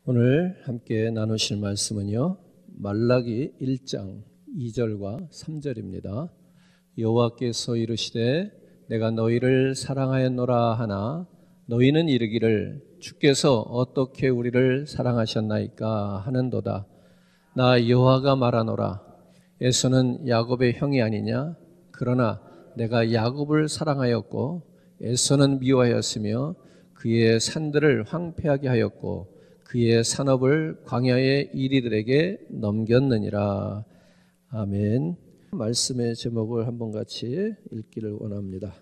오늘 함께 나누실 말씀은요, 말라기 1장 2절과 3절입니다. 여호와께서 이르시되 내가 너희를 사랑하였노라 하나 너희는 이르기를 주께서 어떻게 우리를 사랑하셨나이까 하는도다. 나 여호와가 말하노라. 에서는 야곱의 형이 아니냐? 그러나 내가 야곱을 사랑하였고 에서는 미워하였으며 그의 산들을 황폐하게 하였고 그의 산업을 광야의 이리들에게 넘겼느니라. 아멘. 말씀의 제목을 한번 같이 읽기를 원합니다.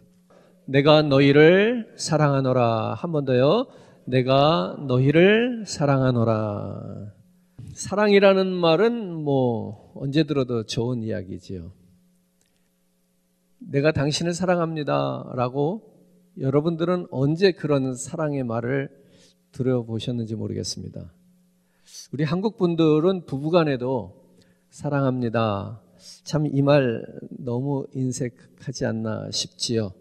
내가 너희를 사랑하노라. 한 번 더요. 내가 너희를 사랑하노라. 사랑이라는 말은 언제 들어도 좋은 이야기지요. 내가 당신을 사랑합니다 라고 여러분들은 언제 그런 사랑의 말을 들어보셨는지 모르겠습니다. 우리 한국 분들은 부부간에도 사랑합니다. 참 이 말 너무 인색하지 않나 싶지요.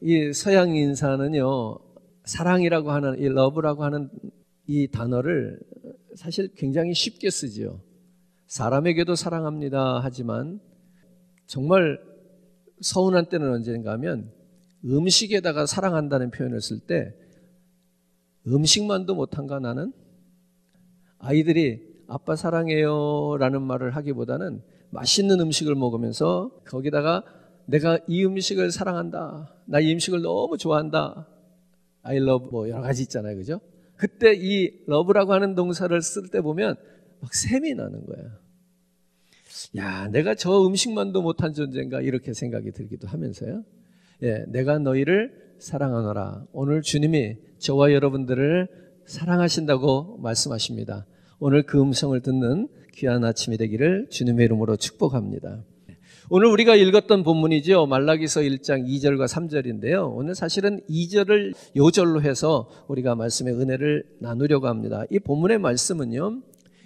이 서양 인사는요, 사랑이라고 하는 이 러브라고 하는 이 단어를 사실 굉장히 쉽게 쓰지요. 사람에게도 사랑합니다 하지만 정말 서운한 때는 언젠가 하면 음식에다가 사랑한다는 표현을 쓸 때 음식만도 못한가 나는? 아이들이 아빠 사랑해요 라는 말을 하기보다는 맛있는 음식을 먹으면서 거기다가 내가 이 음식을 사랑한다, 나 이 음식을 너무 좋아한다, I love 여러 가지 있잖아요, 그죠? 그때 이 love라고 하는 동사를 쓸 때 보면 막 샘이 나는 거야. 야, 내가 저 음식만도 못한 존재인가 이렇게 생각이 들기도 하면서요. 예, 내가 너희를 사랑하노라. 오늘 주님이 저와 여러분들을 사랑하신다고 말씀하십니다. 오늘 그 음성을 듣는 귀한 아침이 되기를 주님의 이름으로 축복합니다. 오늘 우리가 읽었던 본문이죠. 말라기서 1장 2절과 3절인데요. 오늘 사실은 2절을 요절로 해서 우리가 말씀의 은혜를 나누려고 합니다. 이 본문의 말씀은요,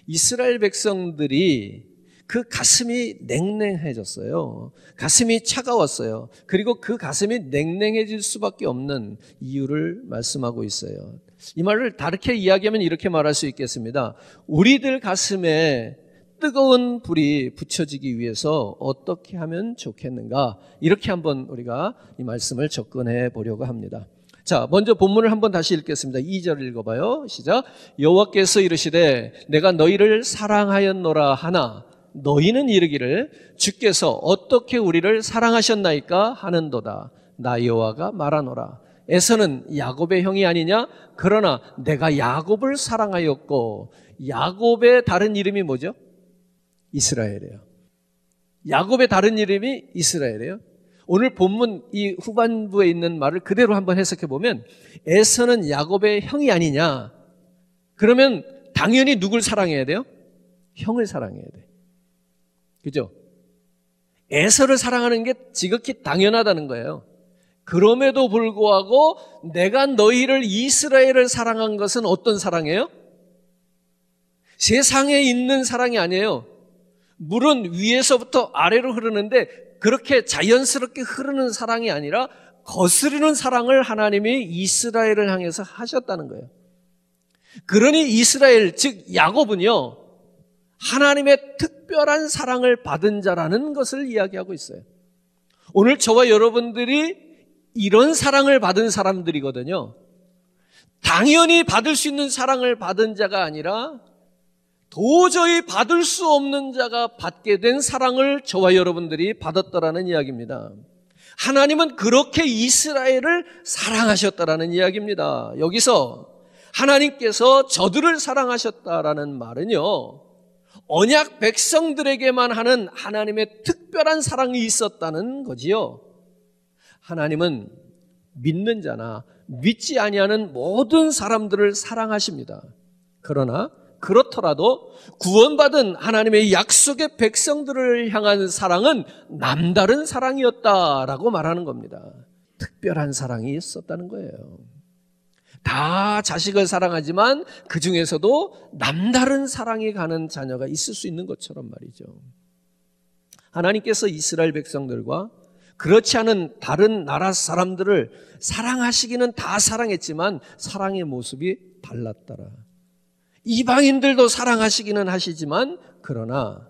이스라엘 백성들이 그 가슴이 냉랭해졌어요. 가슴이 차가웠어요. 그리고 그 가슴이 냉랭해질 수밖에 없는 이유를 말씀하고 있어요. 이 말을 다르게 이야기하면 이렇게 말할 수 있겠습니다. 우리들 가슴에 뜨거운 불이 붙여지기 위해서 어떻게 하면 좋겠는가? 이렇게 한번 우리가 이 말씀을 접근해 보려고 합니다. 자, 먼저 본문을 한번 다시 읽겠습니다. 2절 읽어봐요. 시작. 여호와께서 이르시되 내가 너희를 사랑하였노라 하나 너희는 이르기를 주께서 어떻게 우리를 사랑하셨나이까 하는도다. 나 여호와가 말하노라. 에서는 야곱의 형이 아니냐? 그러나 내가 야곱을 사랑하였고, 야곱의 다른 이름이 뭐죠? 이스라엘이에요. 야곱의 다른 이름이 이스라엘이에요. 오늘 본문 이 후반부에 있는 말을 그대로 한번 해석해 보면 에서는 야곱의 형이 아니냐? 그러면 당연히 누굴 사랑해야 돼요? 형을 사랑해야 돼. 그죠? 에서를 사랑하는 게 지극히 당연하다는 거예요. 그럼에도 불구하고 내가 너희를 이스라엘을 사랑한 것은 어떤 사랑이에요? 세상에 있는 사랑이 아니에요. 물은 위에서부터 아래로 흐르는데 그렇게 자연스럽게 흐르는 사랑이 아니라 거스르는 사랑을 하나님이 이스라엘을 향해서 하셨다는 거예요. 그러니 이스라엘, 즉 야곱은요, 하나님의 특별한 사랑을 받은 자라는 것을 이야기하고 있어요. 오늘 저와 여러분들이 이런 사랑을 받은 사람들이거든요. 당연히 받을 수 있는 사랑을 받은 자가 아니라 도저히 받을 수 없는 자가 받게 된 사랑을 저와 여러분들이 받았더라는 이야기입니다. 하나님은 그렇게 이스라엘을 사랑하셨다라는 이야기입니다. 여기서 하나님께서 저들을 사랑하셨다라는 말은요, 언약 백성들에게만 하는 하나님의 특별한 사랑이 있었다는 거지요. 하나님은 믿는 자나 믿지 아니하는 모든 사람들을 사랑하십니다. 그러나 그렇더라도 구원받은 하나님의 약속의 백성들을 향한 사랑은 남다른 사랑이었다라고 말하는 겁니다. 특별한 사랑이 있었다는 거예요. 다 자식을 사랑하지만 그 중에서도 남다른 사랑이 가는 자녀가 있을 수 있는 것처럼 말이죠. 하나님께서 이스라엘 백성들과 그렇지 않은 다른 나라 사람들을 사랑하시기는 다 사랑했지만 사랑의 모습이 달랐더라. 이방인들도 사랑하시기는 하시지만 그러나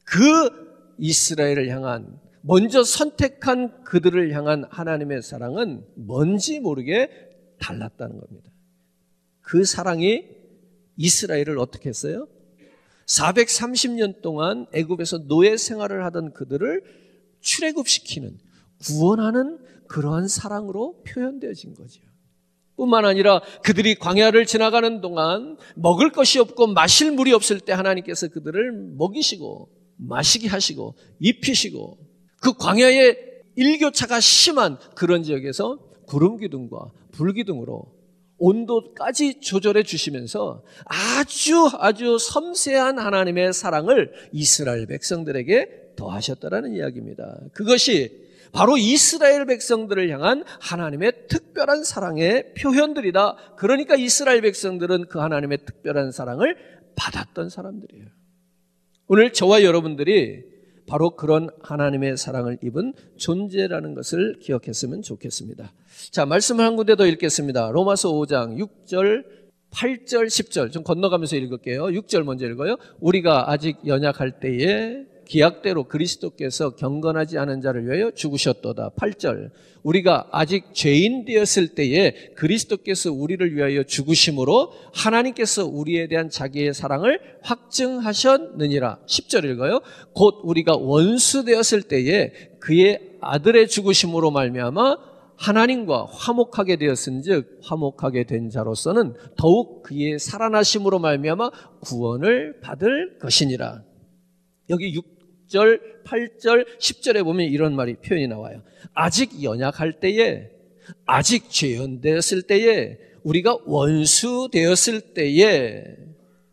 그 이스라엘을 향한 먼저 선택한 그들을 향한 하나님의 사랑은 뭔지 모르게 달랐다는 겁니다. 그 사랑이 이스라엘을 어떻게 했어요? 430년 동안 애굽에서 노예 생활을 하던 그들을 출애굽시키는, 구원하는 그러한 사랑으로 표현되어진 거죠. 뿐만 아니라 그들이 광야를 지나가는 동안 먹을 것이 없고 마실 물이 없을 때 하나님께서 그들을 먹이시고 마시게 하시고 입히시고, 그 광야의 일교차가 심한 그런 지역에서 구름기둥과 불기둥으로 온도까지 조절해 주시면서 아주 섬세한 하나님의 사랑을 이스라엘 백성들에게 더하셨다라는 이야기입니다. 그것이 바로 이스라엘 백성들을 향한 하나님의 특별한 사랑의 표현들이다. 그러니까 이스라엘 백성들은 그 하나님의 특별한 사랑을 받았던 사람들이에요. 오늘 저와 여러분들이 바로 그런 하나님의 사랑을 입은 존재라는 것을 기억했으면 좋겠습니다. 자, 말씀을 한 군데 더 읽겠습니다. 로마서 5장 6절, 8절, 10절 좀 건너가면서 읽을게요. 6절 먼저 읽어요. 우리가 아직 연약할 때에 기약대로 그리스도께서 경건하지 않은 자를 위하여 죽으셨도다. 8절, 우리가 아직 죄인 되었을 때에 그리스도께서 우리를 위하여 죽으심으로 하나님께서 우리에 대한 자기의 사랑을 확증하셨느니라. 10절 읽어요. 곧 우리가 원수 되었을 때에 그의 아들의 죽으심으로 말미암아 하나님과 화목하게 되었은즉 화목하게 된 자로서는 더욱 그의 살아나심으로 말미암아 구원을 받을 것이니라. 여기 6절, 8절, 10절에 보면 이런 말이 표현이 나와요. 아직 연약할 때에, 아직 죄인 되었을 때에, 우리가 원수 되었을 때에,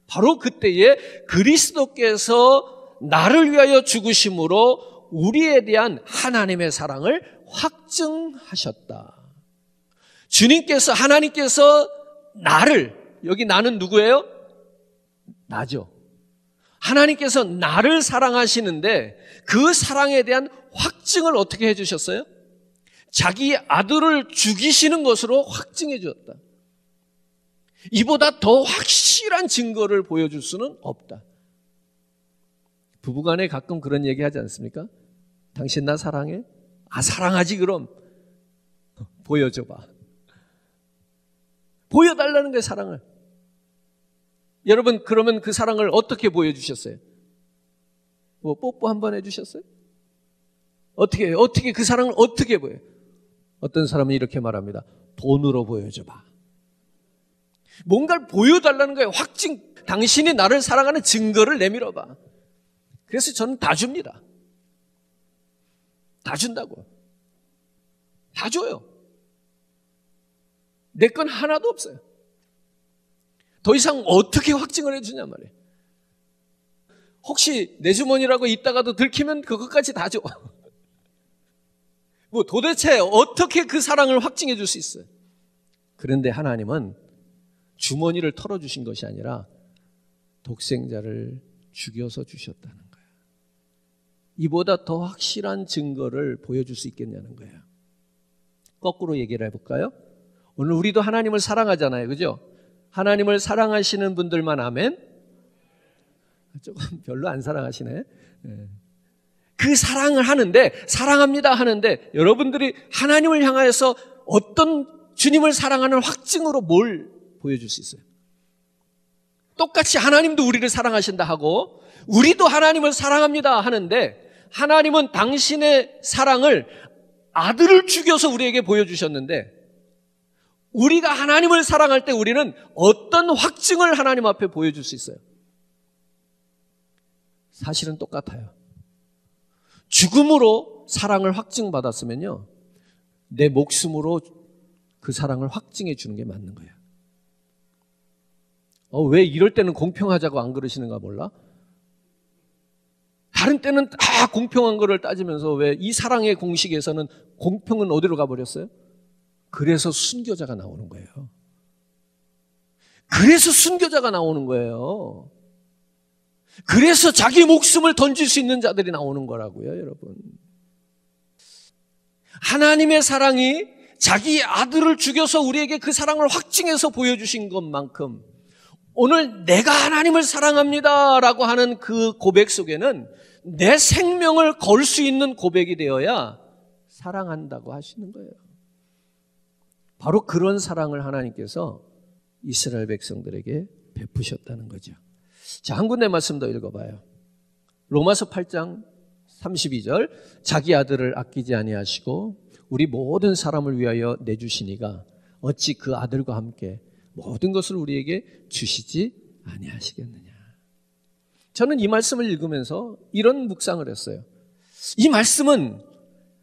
바로 그때에 그리스도께서 나를 위하여 죽으심으로 우리에 대한 하나님의 사랑을 확증하셨다. 주님께서, 하나님께서 나를, 여기 나는 누구예요? 나죠. 하나님께서 나를 사랑하시는데 그 사랑에 대한 확증을 어떻게 해주셨어요? 자기 아들을 죽이시는 것으로 확증해 주었다. 이보다 더 확실한 증거를 보여줄 수는 없다. 부부간에 가끔 그런 얘기 하지 않습니까? 당신 나 사랑해? 아, 사랑하지 그럼. 보여줘봐. 보여달라는 거예요, 사랑을. 여러분, 그러면 그 사랑을 어떻게 보여주셨어요? 뭐 뽀뽀 한번 해주셨어요? 어떻게 그 사랑을 어떻게 보여요? 어떤 사람은 이렇게 말합니다. 돈으로 보여줘봐. 뭔가를 보여달라는 거예요. 확증, 당신이 나를 사랑하는 증거를 내밀어봐. 그래서 저는 다 줍니다. 다 준다고. 다 줘요. 내 건 하나도 없어요. 더 이상 어떻게 확증을 해주냐 말이에요. 혹시 내 주머니라고 있다가도 들키면 그것까지 다 줘. 뭐 도대체 어떻게 그 사랑을 확증해 줄 수 있어요? 그런데 하나님은 주머니를 털어주신 것이 아니라 독생자를 죽여서 주셨다는 거예요. 이보다 더 확실한 증거를 보여줄 수 있겠냐는 거예요. 거꾸로 얘기를 해볼까요? 오늘 우리도 하나님을 사랑하잖아요. 그죠? 하나님을 사랑하시는 분들만 아멘? 조금 별로 안 사랑하시네. 그 사랑을 하는데, 사랑합니다 하는데 여러분들이 하나님을 향하여서 어떤 주님을 사랑하는 확증으로 뭘 보여줄 수 있어요? 똑같이 하나님도 우리를 사랑하신다 하고 우리도 하나님을 사랑합니다 하는데 하나님은 당신의 사랑을 아들을 죽여서 우리에게 보여주셨는데 우리가 하나님을 사랑할 때 우리는 어떤 확증을 하나님 앞에 보여줄 수 있어요? 사실은 똑같아요. 죽음으로 사랑을 확증받았으면요, 내 목숨으로 그 사랑을 확증해 주는 게 맞는 거예요. 왜 이럴 때는 공평하자고 안 그러시는가 몰라? 다른 때는 다 공평한 거를 따지면서 왜 이 사랑의 공식에서는 공평은 어디로 가버렸어요? 그래서 순교자가 나오는 거예요. 그래서 순교자가 나오는 거예요. 그래서 자기 목숨을 던질 수 있는 자들이 나오는 거라고요, 여러분. 하나님의 사랑이 자기 아들을 죽여서 우리에게 그 사랑을 확증해서 보여주신 것만큼 오늘 내가 하나님을 사랑합니다 라고 하는 그 고백 속에는 내 생명을 걸 수 있는 고백이 되어야 사랑한다고 하시는 거예요. 바로 그런 사랑을 하나님께서 이스라엘 백성들에게 베푸셨다는 거죠. 자, 한 군데 말씀 더 읽어봐요. 로마서 8장 32절, 자기 아들을 아끼지 아니하시고 우리 모든 사람을 위하여 내주시니가 어찌 그 아들과 함께 모든 것을 우리에게 주시지 아니하시겠느냐. 저는 이 말씀을 읽으면서 이런 묵상을 했어요. 이 말씀은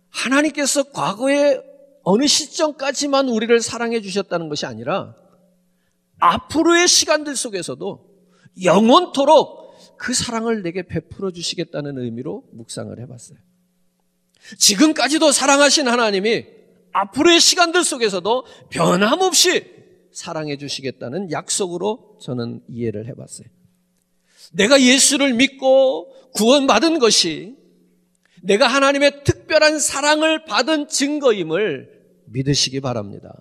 하나님께서 과거에 어느 시점까지만 우리를 사랑해 주셨다는 것이 아니라 앞으로의 시간들 속에서도 영원토록 그 사랑을 내게 베풀어 주시겠다는 의미로 묵상을 해봤어요. 지금까지도 사랑하신 하나님이 앞으로의 시간들 속에서도 변함없이 사랑해 주시겠다는 약속으로 저는 이해를 해봤어요. 내가 예수를 믿고 구원받은 것이 내가 하나님의 특별한 사랑을 받은 증거임을 믿으시기 바랍니다.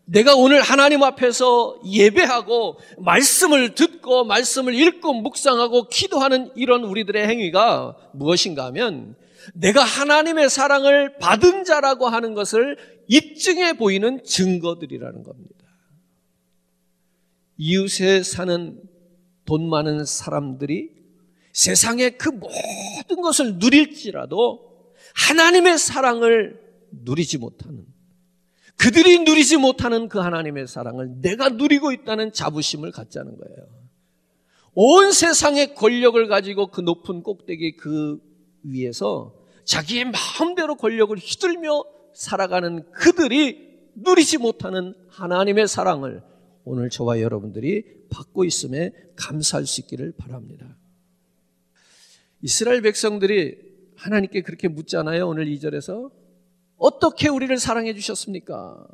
내가 오늘 하나님 앞에서 예배하고 말씀을 듣고 말씀을 읽고 묵상하고 기도하는 이런 우리들의 행위가 무엇인가 하면 내가 하나님의 사랑을 받은 자라고 하는 것을 입증해 보이는 증거들이라는 겁니다. 이웃에 사는 돈 많은 사람들이 세상의 그 모든 것을 누릴지라도 하나님의 사랑을 누리지 못하는, 그들이 누리지 못하는 그 하나님의 사랑을 내가 누리고 있다는 자부심을 갖자는 거예요. 온 세상의 권력을 가지고 그 높은 꼭대기 그 위에서 자기의 마음대로 권력을 휘둘며 살아가는 그들이 누리지 못하는 하나님의 사랑을 오늘 저와 여러분들이 받고 있음에 감사할 수 있기를 바랍니다. 이스라엘 백성들이 하나님께 그렇게 묻잖아요. 오늘 2절에서 어떻게 우리를 사랑해 주셨습니까?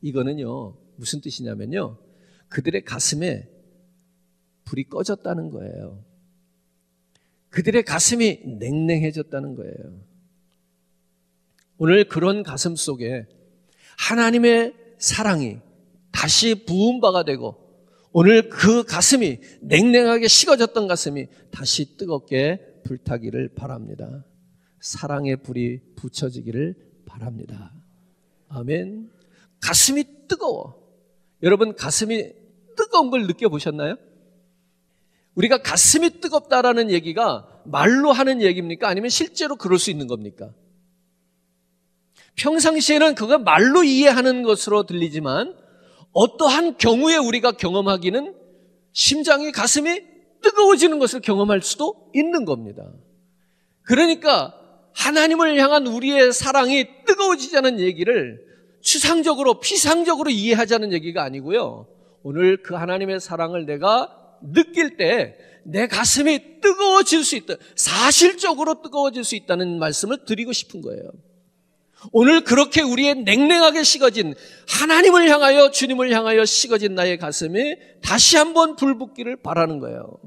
이거는요 무슨 뜻이냐면요, 그들의 가슴에 불이 꺼졌다는 거예요. 그들의 가슴이 냉랭해졌다는 거예요. 오늘 그런 가슴 속에 하나님의 사랑이 다시 부은 바가 되고 오늘 그 가슴이 냉랭하게 식어졌던 가슴이 다시 뜨겁게 불타기를 바랍니다. 사랑의 불이 붙여지기를 바랍니다. 아멘. 가슴이 뜨거워. 여러분 가슴이 뜨거운 걸 느껴보셨나요? 우리가 가슴이 뜨겁다라는 얘기가 말로 하는 얘기입니까? 아니면 실제로 그럴 수 있는 겁니까? 평상시에는 그거 말로 이해하는 것으로 들리지만 어떠한 경우에 우리가 경험하기는 심장이 가슴이 뜨거워지는 것을 경험할 수도 있는 겁니다. 그러니까 하나님을 향한 우리의 사랑이 뜨거워지자는 얘기를 추상적으로 피상적으로 이해하자는 얘기가 아니고요. 오늘 그 하나님의 사랑을 내가 느낄 때 내 가슴이 뜨거워질 수 있다, 사실적으로 뜨거워질 수 있다는 말씀을 드리고 싶은 거예요. 오늘 그렇게 우리의 냉랭하게 식어진, 하나님을 향하여 주님을 향하여 식어진 나의 가슴이 다시 한번 불붙기를 바라는 거예요.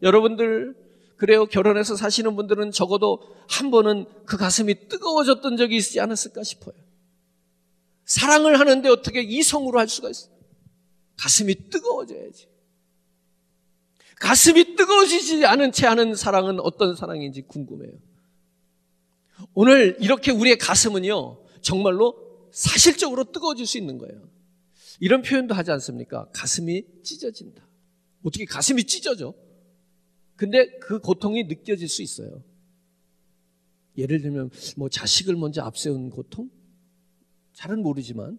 여러분들 그래요, 결혼해서 사시는 분들은 적어도 한 번은 그 가슴이 뜨거워졌던 적이 있지 않았을까 싶어요. 사랑을 하는데 어떻게 이성으로 할 수가 있어요? 가슴이 뜨거워져야지. 가슴이 뜨거워지지 않은 채 하는 사랑은 어떤 사랑인지 궁금해요. 오늘 이렇게 우리의 가슴은요 정말로 사실적으로 뜨거워질 수 있는 거예요. 이런 표현도 하지 않습니까? 가슴이 찢어진다. 어떻게 가슴이 찢어져? 근데 그 고통이 느껴질 수 있어요. 예를 들면 뭐 자식을 먼저 앞세운 고통? 잘은 모르지만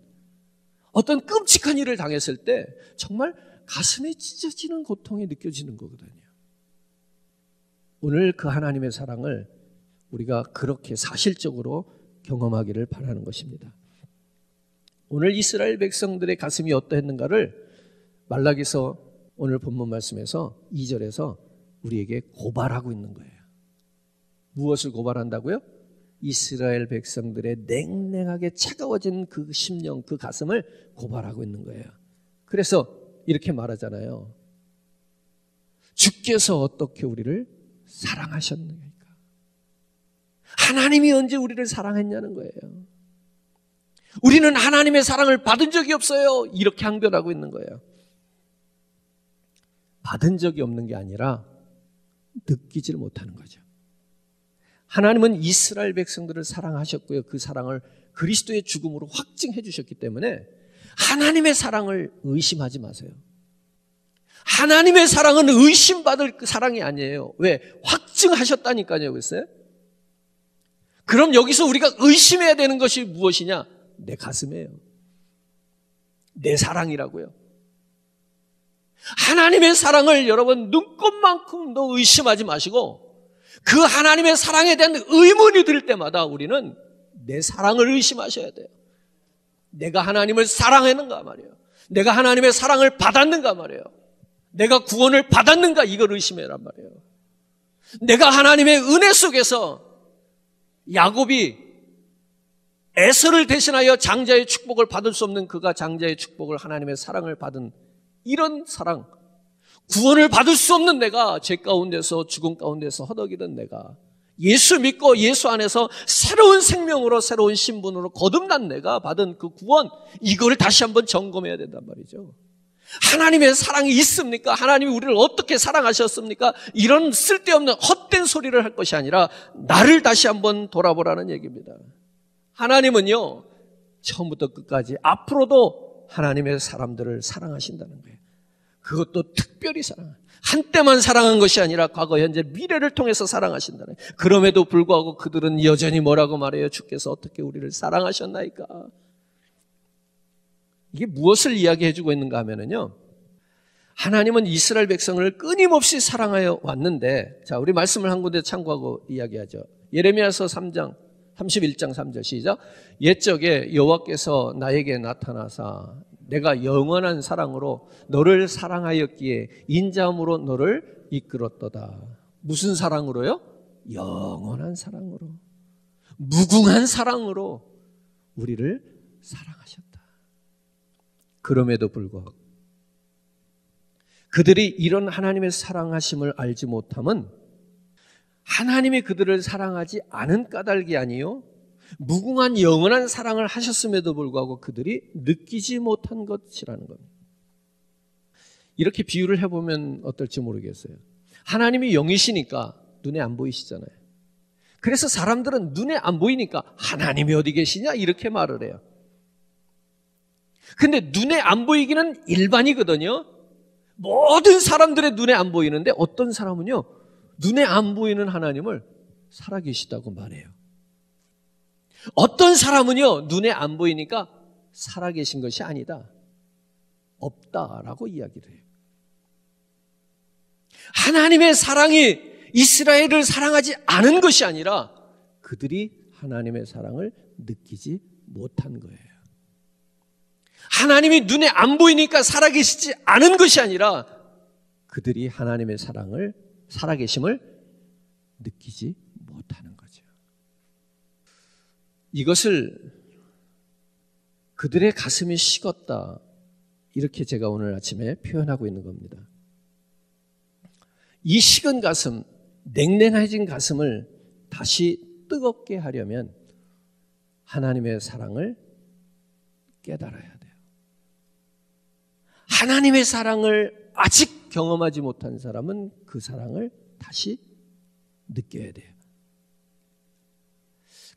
어떤 끔찍한 일을 당했을 때 정말 가슴이 찢어지는 고통이 느껴지는 거거든요. 오늘 그 하나님의 사랑을 우리가 그렇게 사실적으로 경험하기를 바라는 것입니다. 오늘 이스라엘 백성들의 가슴이 어떠했는가를 말라기서 오늘 본문 말씀에서 2절에서 우리에게 고발하고 있는 거예요. 무엇을 고발한다고요? 이스라엘 백성들의 냉랭하게 차가워진 그 심령, 그 가슴을 고발하고 있는 거예요. 그래서 이렇게 말하잖아요. 주께서 어떻게 우리를 사랑하셨느냐. 하나님이 언제 우리를 사랑했냐는 거예요. 우리는 하나님의 사랑을 받은 적이 없어요. 이렇게 항변하고 있는 거예요. 받은 적이 없는 게 아니라 느끼질 못하는 거죠. 하나님은 이스라엘 백성들을 사랑하셨고요. 그 사랑을 그리스도의 죽음으로 확증해 주셨기 때문에 하나님의 사랑을 의심하지 마세요. 하나님의 사랑은 의심받을 사랑이 아니에요. 왜? 확증하셨다니까요. 그랬어요? 그럼 여기서 우리가 의심해야 되는 것이 무엇이냐? 내 가슴이에요. 내 사랑이라고요. 하나님의 사랑을 여러분 눈꼽만큼도 의심하지 마시고 그 하나님의 사랑에 대한 의문이 들 때마다 우리는 내 사랑을 의심하셔야 돼요. 내가 하나님을 사랑했는가 말이에요. 내가 하나님의 사랑을 받았는가 말이에요. 내가 구원을 받았는가 이걸 의심해란 말이에요. 내가 하나님의 은혜 속에서 야곱이 에서를 대신하여 장자의 축복을 받을 수 없는 그가 장자의 축복을 하나님의 사랑을 받은 이런 사랑, 구원을 받을 수 없는 내가 죄 가운데서 죽음 가운데서 허덕이던 내가 예수 믿고 예수 안에서 새로운 생명으로 새로운 신분으로 거듭난 내가 받은 그 구원, 이걸 다시 한번 점검해야 된단 말이죠. 하나님의 사랑이 있습니까? 하나님이 우리를 어떻게 사랑하셨습니까? 이런 쓸데없는 헛된 소리를 할 것이 아니라 나를 다시 한번 돌아보라는 얘기입니다. 하나님은요, 처음부터 끝까지 앞으로도 하나님의 사람들을 사랑하신다는 거예요. 그것도 특별히 한때만 사랑한 것이 아니라 과거, 현재, 미래를 통해서 사랑하신다는 거예요. 그럼에도 불구하고 그들은 여전히 뭐라고 말해요? 주께서 어떻게 우리를 사랑하셨나이까? 이게 무엇을 이야기해주고 있는가 하면은요, 하나님은 이스라엘 백성을 끊임없이 사랑하여 왔는데, 자, 우리 말씀을 한 군데 참고하고 이야기하죠. 예레미야서 3장 31장 3절 시작. 옛적에 여호와께서 나에게 나타나사 내가 영원한 사랑으로 너를 사랑하였기에 인자함으로 너를 이끌었도다. 무슨 사랑으로요? 영원한 사랑으로, 무궁한 사랑으로 우리를 사랑하셨다. 그럼에도 불구하고 그들이 이런 하나님의 사랑하심을 알지 못함은 하나님이 그들을 사랑하지 않은 까닭이 아니요, 무궁한 영원한 사랑을 하셨음에도 불구하고 그들이 느끼지 못한 것이라는 겁니다. 이렇게 비유를 해보면 어떨지 모르겠어요. 하나님이 영이시니까 눈에 안 보이시잖아요. 그래서 사람들은 눈에 안 보이니까 하나님이 어디 계시냐 이렇게 말을 해요. 근데 눈에 안 보이기는 일반이거든요. 모든 사람들의 눈에 안 보이는데 어떤 사람은요, 눈에 안 보이는 하나님을 살아계시다고 말해요. 어떤 사람은요, 눈에 안 보이니까 살아계신 것이 아니다, 없다라고 이야기를 해요. 하나님의 사랑이 이스라엘을 사랑하지 않은 것이 아니라 그들이 하나님의 사랑을 느끼지 못한 거예요. 하나님이 눈에 안 보이니까 살아계시지 않은 것이 아니라 그들이 하나님의 사랑을, 살아계심을 느끼지 못하는 거죠. 이것을 그들의 가슴이 식었다, 이렇게 제가 오늘 아침에 표현하고 있는 겁니다. 이 식은 가슴, 냉랭해진 가슴을 다시 뜨겁게 하려면 하나님의 사랑을 깨달아야 돼요. 하나님의 사랑을 아직 경험하지 못한 사람은 그 사랑을 다시 느껴야 돼요.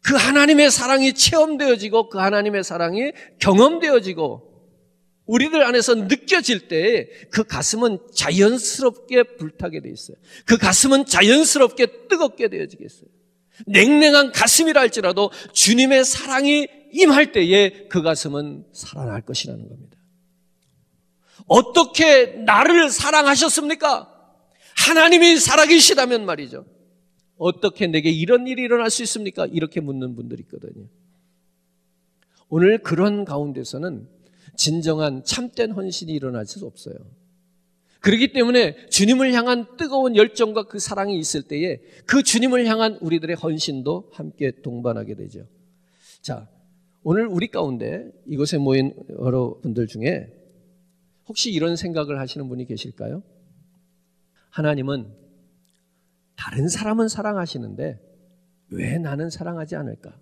그 하나님의 사랑이 체험되어지고 그 하나님의 사랑이 경험되어지고 우리들 안에서 느껴질 때 그 가슴은 자연스럽게 불타게 돼 있어요. 그 가슴은 자연스럽게 뜨겁게 되어지겠어요. 냉랭한 가슴이라 할지라도 주님의 사랑이 임할 때에 그 가슴은 살아날 것이라는 겁니다. 어떻게 나를 사랑하셨습니까? 하나님이 살아계시다면 말이죠. 어떻게 내게 이런 일이 일어날 수 있습니까? 이렇게 묻는 분들이 있거든요. 오늘 그런 가운데서는 진정한 참된 헌신이 일어날 수 없어요. 그렇기 때문에 주님을 향한 뜨거운 열정과 그 사랑이 있을 때에 그 주님을 향한 우리들의 헌신도 함께 동반하게 되죠. 자, 오늘 우리 가운데 이곳에 모인 여러분들 중에 혹시 이런 생각을 하시는 분이 계실까요? 하나님은 다른 사람은 사랑하시는데 왜 나는 사랑하지 않을까?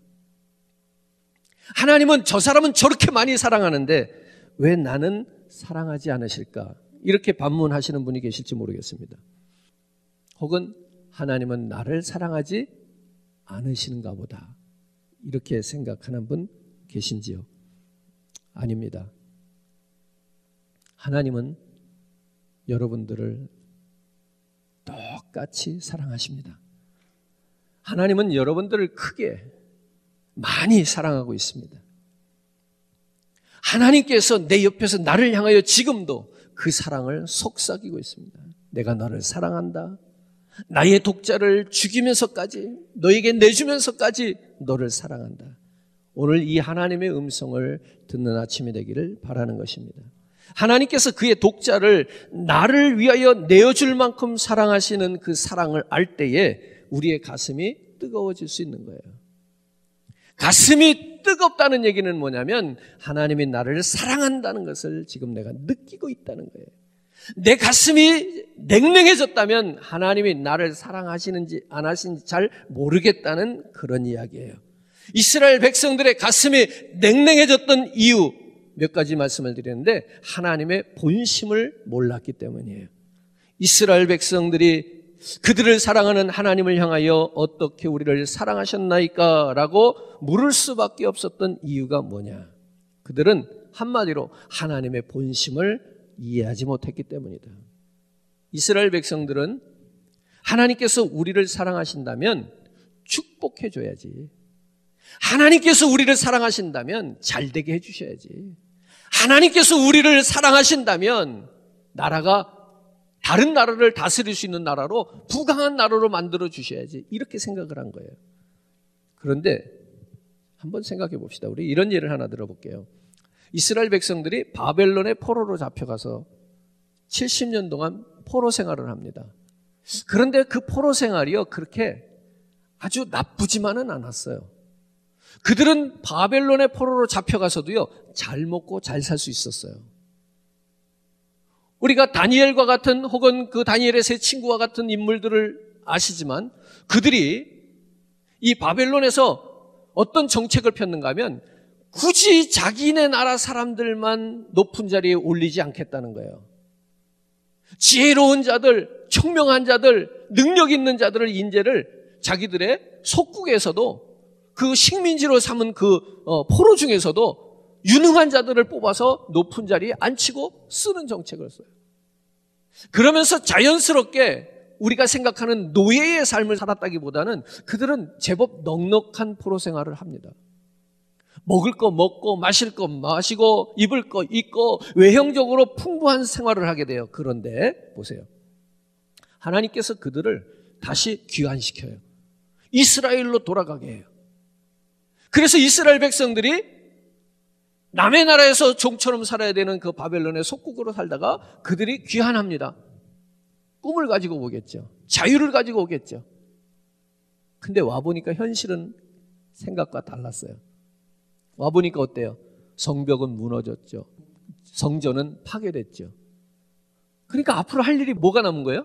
하나님은 저 사람은 저렇게 많이 사랑하는데 왜 나는 사랑하지 않으실까? 이렇게 반문하시는 분이 계실지 모르겠습니다. 혹은 하나님은 나를 사랑하지 않으시는가 보다 이렇게 생각하는 분 계신지요? 아닙니다. 하나님은 여러분들을 똑같이 사랑하십니다. 하나님은 여러분들을 크게 많이 사랑하고 있습니다. 하나님께서 내 옆에서 나를 향하여 지금도 그 사랑을 속삭이고 있습니다. 내가 너를 사랑한다. 나의 독자를 죽이면서까지 너에게 내주면서까지 너를 사랑한다. 오늘 이 하나님의 음성을 듣는 아침이 되기를 바라는 것입니다. 하나님께서 그의 독자를 나를 위하여 내어줄 만큼 사랑하시는 그 사랑을 알 때에 우리의 가슴이 뜨거워질 수 있는 거예요. 가슴이 뜨겁다는 얘기는 뭐냐면 하나님이 나를 사랑한다는 것을 지금 내가 느끼고 있다는 거예요. 내 가슴이 냉랭해졌다면 하나님이 나를 사랑하시는지 안 하시는지 잘 모르겠다는 그런 이야기예요. 이스라엘 백성들의 가슴이 냉랭해졌던 이유 몇 가지 말씀을 드렸는데 하나님의 본심을 몰랐기 때문이에요. 이스라엘 백성들이 그들을 사랑하는 하나님을 향하여 어떻게 우리를 사랑하셨나이까? 라고 물을 수밖에 없었던 이유가 뭐냐? 그들은 한마디로 하나님의 본심을 이해하지 못했기 때문이다. 이스라엘 백성들은 하나님께서 우리를 사랑하신다면 축복해 줘야지. 하나님께서 우리를 사랑하신다면 잘되게 해주셔야지. 하나님께서 우리를 사랑하신다면 나라가 다른 나라를 다스릴 수 있는 나라로 부강한 나라로 만들어 주셔야지. 이렇게 생각을 한 거예요. 그런데 한번 생각해 봅시다. 우리 이런 예를 하나 들어볼게요. 이스라엘 백성들이 바벨론의 포로로 잡혀가서 70년 동안 포로 생활을 합니다. 그런데 그 포로 생활이요 그렇게 아주 나쁘지만은 않았어요. 그들은 바벨론의 포로로 잡혀가서도요 잘 먹고 잘 살 수 있었어요. 우리가 다니엘과 같은 혹은 그 다니엘의 세 친구와 같은 인물들을 아시지만 그들이 이 바벨론에서 어떤 정책을 폈는가 하면 굳이 자기네 나라 사람들만 높은 자리에 올리지 않겠다는 거예요. 지혜로운 자들, 총명한 자들, 능력 있는 자들을 인재를 자기들의 속국에서도 그 식민지로 삼은 그 포로 중에서도 유능한 자들을 뽑아서 높은 자리에 앉히고 쓰는 정책을 써요. 그러면서 자연스럽게 우리가 생각하는 노예의 삶을 살았다기보다는 그들은 제법 넉넉한 포로 생활을 합니다. 먹을 거 먹고 마실 거 마시고 입을 거 입고 외형적으로 풍부한 생활을 하게 돼요. 그런데 보세요. 하나님께서 그들을 다시 귀환시켜요. 이스라엘로 돌아가게 해요. 그래서 이스라엘 백성들이 남의 나라에서 종처럼 살아야 되는 그 바벨론의 속국으로 살다가 그들이 귀환합니다. 꿈을 가지고 오겠죠. 자유를 가지고 오겠죠. 근데 와보니까 현실은 생각과 달랐어요. 와보니까 어때요? 성벽은 무너졌죠. 성전은 파괴됐죠. 그러니까 앞으로 할 일이 뭐가 남은 거예요?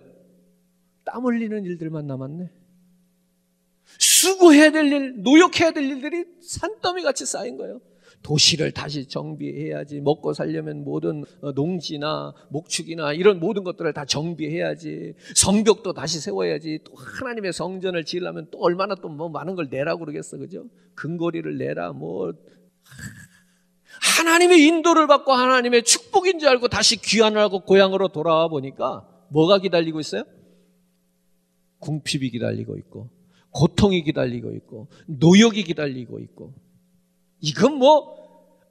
땀 흘리는 일들만 남았네. 수고해야 될 일, 노력해야 될 일들이 산더미 같이 쌓인 거예요. 도시를 다시 정비해야지. 먹고 살려면 모든 농지나 목축이나 이런 모든 것들을 다 정비해야지. 성벽도 다시 세워야지. 또 하나님의 성전을 지으려면 또 얼마나 또 뭐 많은 걸 내라고 그러겠어. 그죠? 근거리를 내라. 뭐 하나님의 인도를 받고 하나님의 축복인 줄 알고 다시 귀환을 하고 고향으로 돌아와 보니까 뭐가 기다리고 있어요? 궁핍이 기다리고 있고 고통이 기다리고 있고 노역이 기다리고 있고 이건 뭐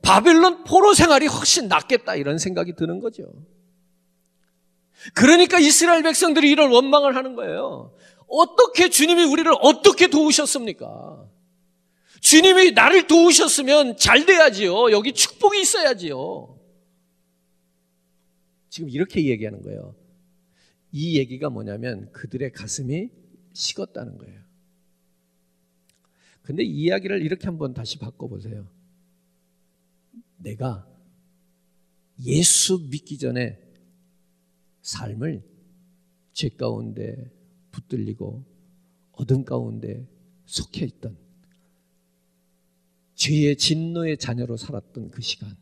바벨론 포로 생활이 훨씬 낫겠다 이런 생각이 드는 거죠. 그러니까 이스라엘 백성들이 이런 원망을 하는 거예요. 어떻게 주님이 우리를 어떻게 도우셨습니까? 주님이 나를 도우셨으면 잘 돼야지요. 여기 축복이 있어야지요. 지금 이렇게 얘기하는 거예요. 이 얘기가 뭐냐면 그들의 가슴이 식었다는 거예요. 근데 이 이야기를 이렇게 한번 다시 바꿔보세요. 내가 예수 믿기 전에 삶을 죄 가운데 붙들리고 어둠 가운데 속해 있던 죄의 진노의 자녀로 살았던 그 시간,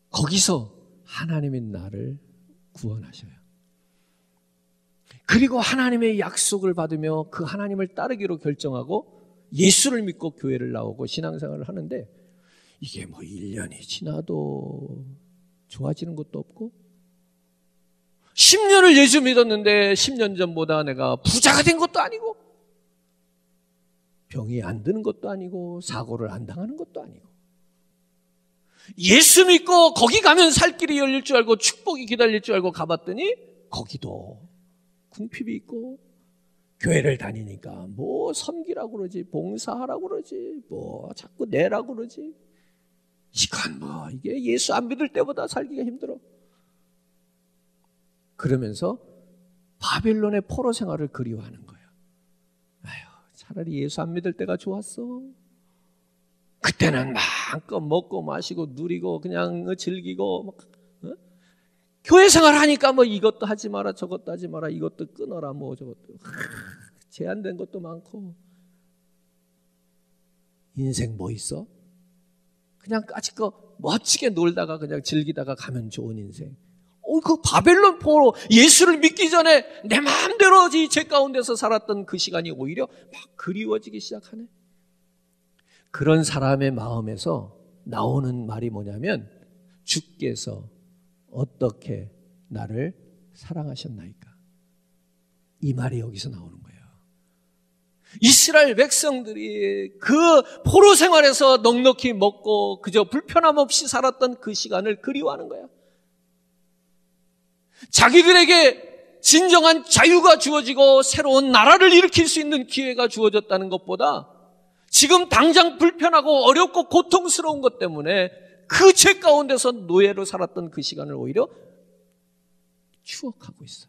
거기서 하나님이 나를 구원하셔요. 그리고 하나님의 약속을 받으며 그 하나님을 따르기로 결정하고 예수를 믿고 교회를 나오고 신앙생활을 하는데 이게 뭐 1년이 지나도 좋아지는 것도 없고 10년을 예수 믿었는데 10년 전보다 내가 부자가 된 것도 아니고 병이 안 드는 것도 아니고 사고를 안 당하는 것도 아니고 예수 믿고 거기 가면 살 길이 열릴 줄 알고 축복이 기다릴 줄 알고 가봤더니 거기도 궁핍이 있고 교회를 다니니까 뭐 섬기라고 그러지 봉사하라고 그러지 뭐 자꾸 내라고 그러지 이건 뭐 이게 예수 안 믿을 때보다 살기가 힘들어. 그러면서 바벨론의 포로 생활을 그리워하는 거예요. 아유, 차라리 예수 안 믿을 때가 좋았어. 그때는 마음껏 먹고 마시고 누리고 그냥 즐기고 막, 교회 생활 하니까 뭐 이것도 하지 마라 저것도 하지 마라 이것도 끊어라 뭐 저것도 제한된 것도 많고 인생 뭐 있어? 그냥 까짓거 멋지게 놀다가 그냥 즐기다가 가면 좋은 인생. 그 바벨론 포로 예수를 믿기 전에 내 마음대로 이 죄 가운데서 살았던 그 시간이 오히려 막 그리워지기 시작하네. 그런 사람의 마음에서 나오는 말이 뭐냐면 주께서 어떻게 나를 사랑하셨나이까. 이 말이 여기서 나오는 거예요. 이스라엘 백성들이 그 포로 생활에서 넉넉히 먹고 그저 불편함 없이 살았던 그 시간을 그리워하는 거야. 자기들에게 진정한 자유가 주어지고 새로운 나라를 일으킬 수 있는 기회가 주어졌다는 것보다 지금 당장 불편하고 어렵고 고통스러운 것 때문에 그 죄 가운데서 노예로 살았던 그 시간을 오히려 추억하고 있어.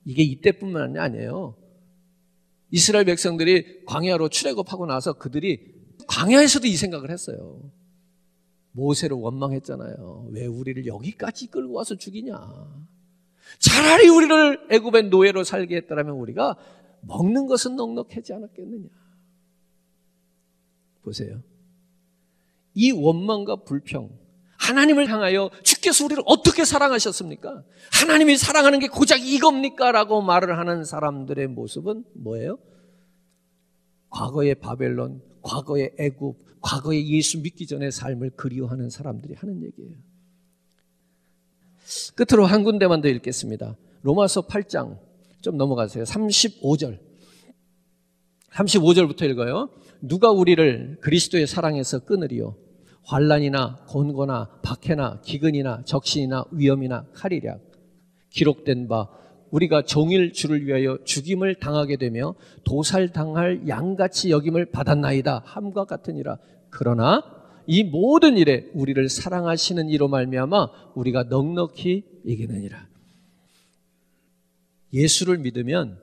이게 이때뿐만 아니에요. 이스라엘 백성들이 광야로 출애굽하고 나서 그들이 광야에서도 이 생각을 했어요. 모세를 원망했잖아요. 왜 우리를 여기까지 끌고 와서 죽이냐. 차라리 우리를 애굽의 노예로 살게 했더라면 우리가 먹는 것은 넉넉하지 않았겠느냐. 보세요. 이 원망과 불평, 하나님을 향하여 주께서 우리를 어떻게 사랑하셨습니까? 하나님이 사랑하는 게 고작 이겁니까? 라고 말을 하는 사람들의 모습은 뭐예요? 과거의 바벨론, 과거의 애굽, 과거의 예수 믿기 전의 삶을 그리워하는 사람들이 하는 얘기예요. 끝으로 한 군데만 더 읽겠습니다. 로마서 8장 좀 넘어가세요. 35절부터 읽어요. 누가 우리를 그리스도의 사랑에서 끊으리요? 환난이나 곤고나 박해나 기근이나 적신이나 위험이나 칼이랴. 기록된 바 우리가 종일 주를 위하여 죽임을 당하게 되며 도살당할 양같이 여김을 받았나이다 함과 같으니라. 그러나 이 모든 일에 우리를 사랑하시는 이로 말미암아 우리가 넉넉히 이기느니라. 예수를 믿으면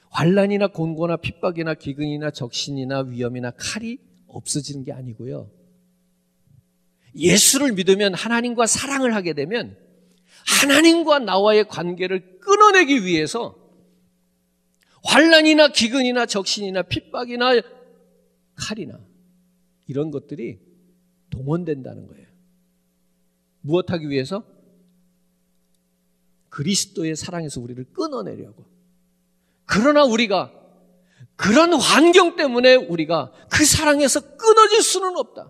환난이나 곤고나 핍박이나 기근이나 적신이나 위험이나 칼이 없어지는 게 아니고요. 예수를 믿으면 하나님과 사랑을 하게 되면 하나님과 나와의 관계를 끊어내기 위해서 환난이나 기근이나 적신이나 핍박이나 칼이나 이런 것들이 동원된다는 거예요. 무엇하기 위해서? 그리스도의 사랑에서 우리를 끊어내려고. 그러나 우리가 그런 환경 때문에 우리가 그 사랑에서 끊어질 수는 없다.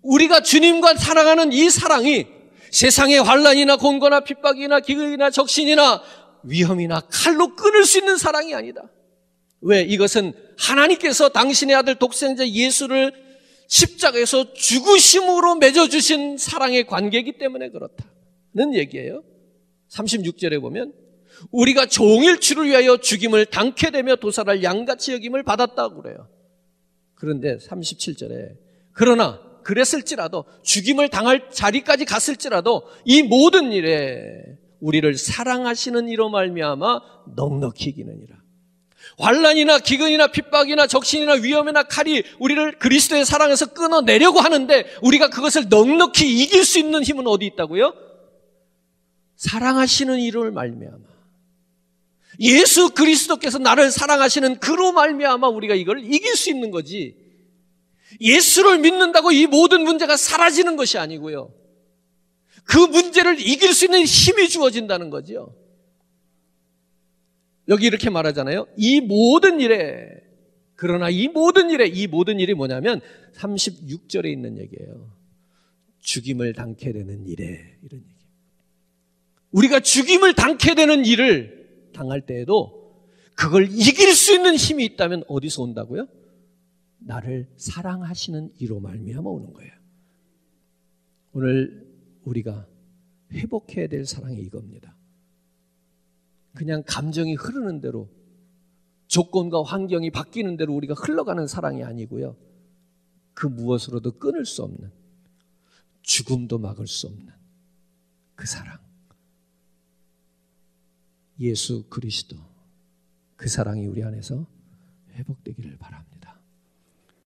우리가 주님과 사랑하는 이 사랑이 세상의 환난이나 곤고나 핍박이나 기근이나 적신이나 위험이나 칼로 끊을 수 있는 사랑이 아니다. 왜? 이것은 하나님께서 당신의 아들 독생자 예수를 십자가에서 죽으심으로 맺어주신 사랑의 관계이기 때문에 그렇다는 얘기예요. 36절에 보면 우리가 종일 주를 위하여 죽임을 당케 되며 도살할 양같이 여김을 받았다고 그래요. 그런데 37절에 그러나 그랬을지라도 죽임을 당할 자리까지 갔을지라도 이 모든 일에 우리를 사랑하시는 이로 말미암아 넉넉히 이기느니라. 환난이나 기근이나 핍박이나 적신이나 위험이나 칼이 우리를 그리스도의 사랑에서 끊어내려고 하는데 우리가 그것을 넉넉히 이길 수 있는 힘은 어디 있다고요? 사랑하시는 이로 말미암아. 예수 그리스도께서 나를 사랑하시는 그로 말미암아 우리가 이걸 이길 수 있는 거지. 예수를 믿는다고 이 모든 문제가 사라지는 것이 아니고요. 그 문제를 이길 수 있는 힘이 주어진다는 거죠. 여기 이렇게 말하잖아요. 이 모든 일에, 그러나 이 모든 일이 뭐냐면 36절에 있는 얘기예요. 죽임을 당케 되는 일에, 이런 얘기. 우리가 죽임을 당케 되는 일을 당할 때에도 그걸 이길 수 있는 힘이 있다면 어디서 온다고요? 나를 사랑하시는 이로 말미암아 오는 거예요. 오늘 우리가 회복해야 될 사랑이 이겁니다. 그냥 감정이 흐르는 대로, 조건과 환경이 바뀌는 대로 우리가 흘러가는 사랑이 아니고요. 그 무엇으로도 끊을 수 없는, 죽음도 막을 수 없는 그 사랑. 예수 그리스도, 그 사랑이 우리 안에서 회복되기를 바랍니다.